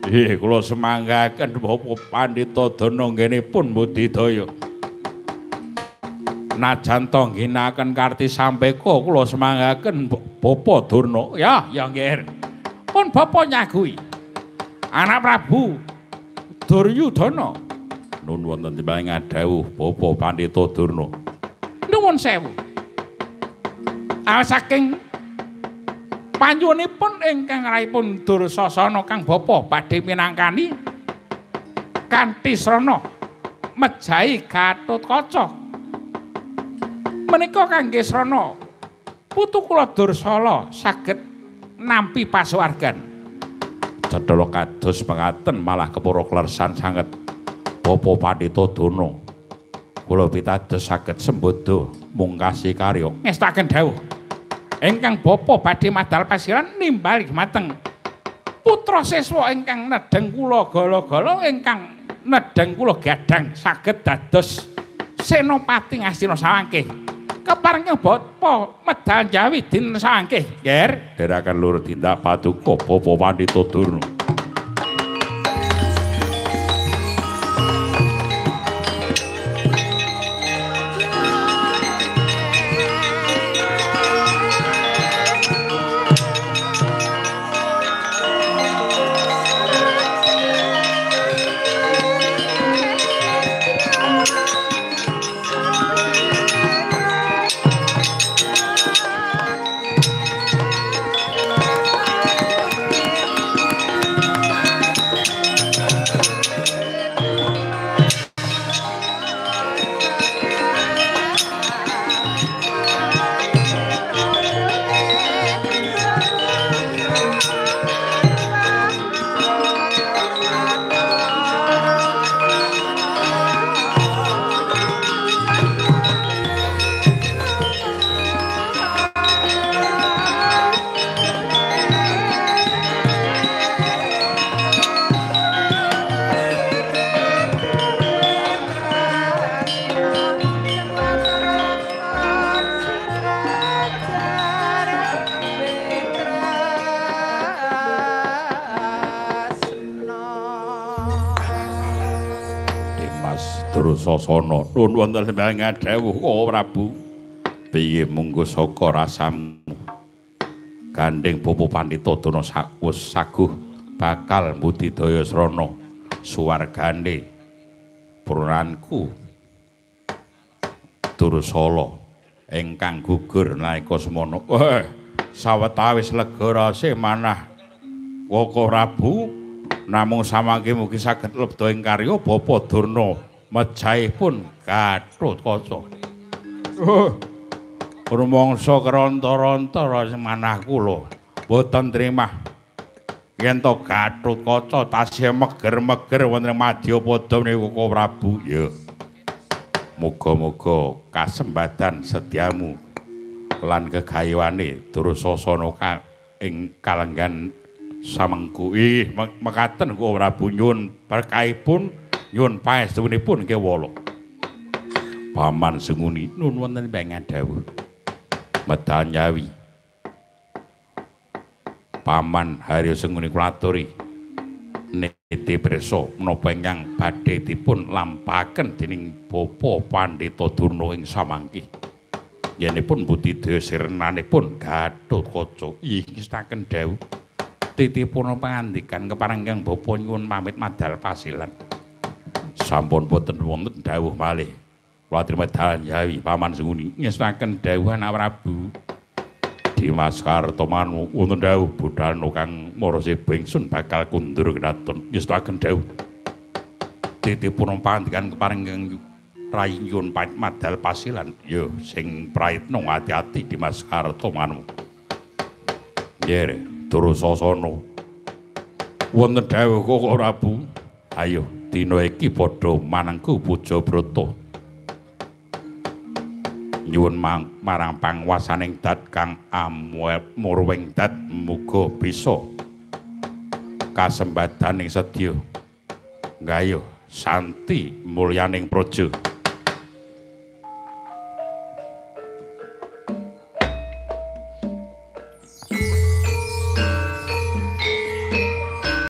Nggih, kula semanggaken Bapak Pandhita Dana nggenipun budidaya. Najan to ngginakaken karti sampeka kula semanggaken Bapak Durna. Ya, ya nggih. Pun Bapak nyagui. Anak Prabu Duryudana. Nuwun wonten timbang dawuh Bapak Pandhita Durna. Nuwun sewu. Saking panjenenganipun ingkang raipun Dursasana kang bapa badhe minangkani kanthi srana mejahi Gatotkaca. Menika kangge srana putu kula Dursala saged nampi pasuwargan. Cetha kados mekaten malah kepara klersan sanget Bapa Pandhita Dana. Kula pitados saged sembodo mungkasi karya. Ngestaken dawuh ingkang bapa badhe madal pasiran nimbali mateng putra siswa ingkang nedheng kula gala-gala ingkang nedheng kula gadhang saged dados senopati Ngastina Sawangkih keparenging bapa medal Jawi din Sawangkih nger dherekaken lur tindak paduka Bapa Pandhita Durna. Dursasana nuwun wonten sembahing dawuh O Prabu. Piye munggo saka rasamu gandeng Bapa Pandhita Dana wis saguh bakal mbudidaya srana suwargane purnanku Dursala ingkang gugur naika semana. Sawetawis lega rase manah Kaka Prabu namung samangke mugi saged lebda ing karya Bapa Durna mejahipun Gatotkaca. Rumangsa keronta-ronta rasa manah kula boten trimah yen to Gatotkaca tasih meger-meger wonten Madyapada niku Kaka Prabu. Ya. Muga-muga kasembadan setiamu lan kegayawane Dursasana ing kalenggan samengku. Mekaten Kaka Prabu nyuwun berkahipun nyuwun paestunipun kewala. Paman Senguni nuwun wonten ing dawuh. Medal Jawi. Paman Harya Senguni kula aturi niti prisa menapa ingkang badhe dipun lampahaken dening Bapa Pandhita Durna ing samangkih. Yenipun budidaya sirnanipun Gatotkaca. Ngestaken dawuh. Titipun pangandikan keparenging Bapa nyuwun pamit madal pasilan. Sampun boten wonten dawuh malih. Kula medal Jawi Paman Senguni ngestaken dawuh Anak Prabu. Dimas Kartomanu wonten dawuh budalna kang marasa bengsun bakal kundur kedaton. Ngestaken dawuh. Titipun pangandikan keparenging Rai nyuwun pamit madal pasilan. Ya sing praitna ati-ati Dimas Kartomanu. Nggih, Dursasana. Wonten dawuh Kaka Prabu. Ayo dina iki padha manengku puja brata nyuwun marang panguwasaning dat kang amurwing dat muga bisa kasembadaning sedya nggayuh santi mulyaning praja.